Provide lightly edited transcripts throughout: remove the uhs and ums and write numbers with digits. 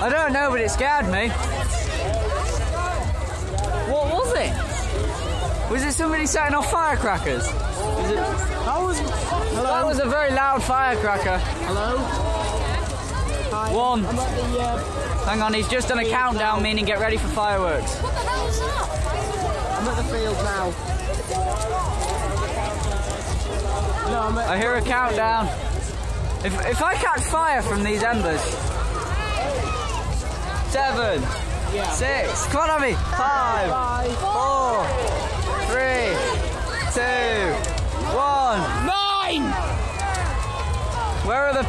I don't know, but it scared me. What was it? Was it somebody setting off firecrackers? That was a very loud firecracker. Hello? Hi. 1. I'm at the, Hang on, he's just done a countdown, meaning get ready for fireworks. What the hell was that? I'm at the field now. No, I'm at I hear a countdown. If I catch fire from these embers. 7, 6, come on, Abby. 5, 4, 3, 2, 1. 9! Where are the...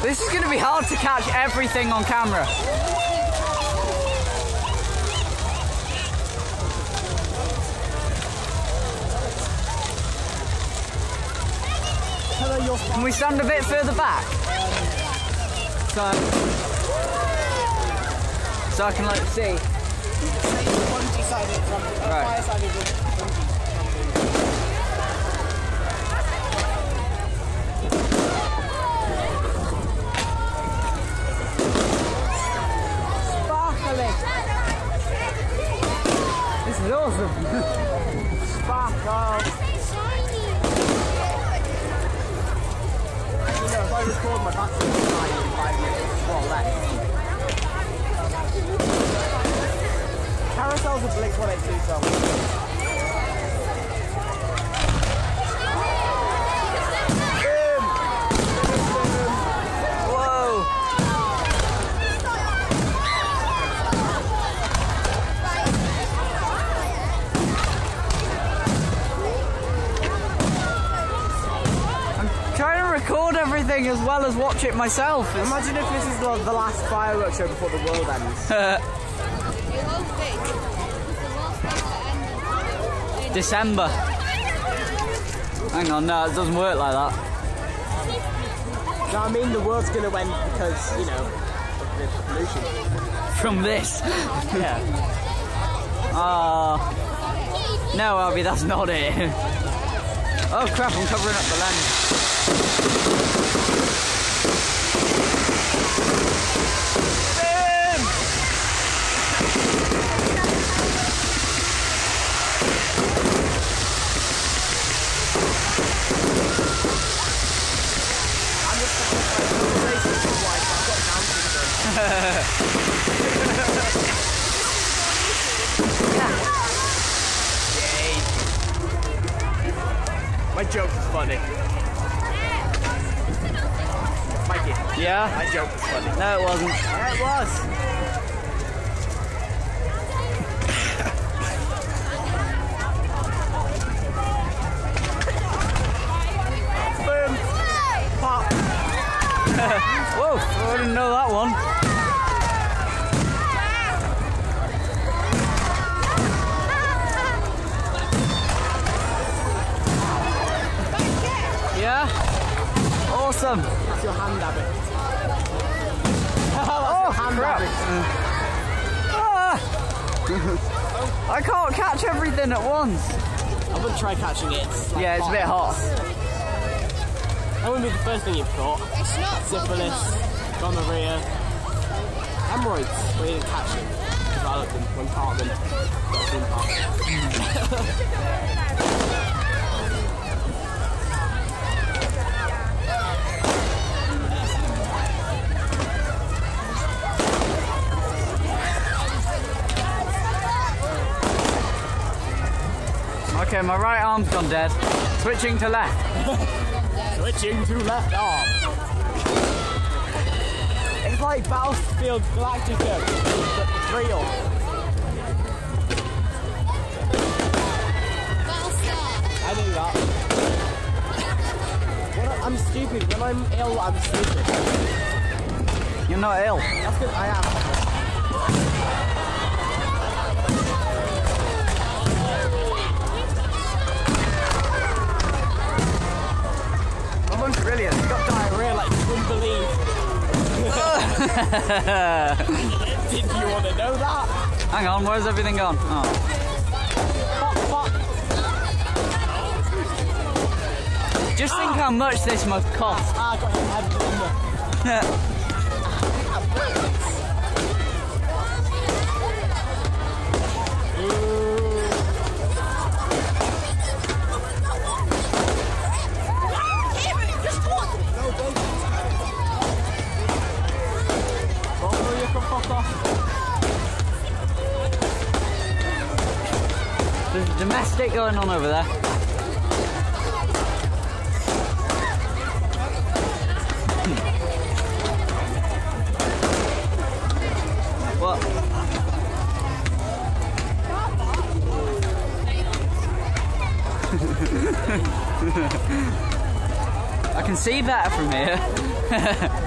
This is going to be hard to catch everything on camera. Can we stand a bit further back? So I can see. Right. This is awesome. Sparkle. You know, if I record my battery in 5 minutes or less. Carousel's a Blink 182 song. Record everything as well as watch it myself. Imagine if this is the last fireworks show before the world ends. It won't be. December. Hang on, no, it doesn't work like that. No, I mean the world's going to end because, you know, of the pollution. From this? Yeah. No, Abby, that's not it. Oh crap, I'm covering up the lens. My joke was funny. Mikey. Yeah? My joke was funny. No, it wasn't. Yeah, it was. Boom. Pop. Whoa, I didn't know that one. Yeah? Awesome. That's your hand, Abby. Oh, crap. I can't catch everything at once. I wouldn't try catching it. Yeah, it's a bit hot. That wouldn't be the first thing you've caught. It's not Syphilis, gonorrhea, hemorrhoids. We didn't catch them. Developed them when part of them got theme park. Okay, my right arm's gone dead. Switching to left. Switching to left arm. It's like Battlefield Galactica, but real. I knew that. I'm stupid. When I'm ill, I'm stupid. You're not ill. That's because I am. Brilliant. I've got diarrhea like you wouldn't believe. Did you want to know that? Hang on, where's everything gone? Oh. Pop, pop. Just think how much this must cost. I got hit head Just talk to me. Oh, you can fuck off. There's domestic going on over there. What? I can see better from here.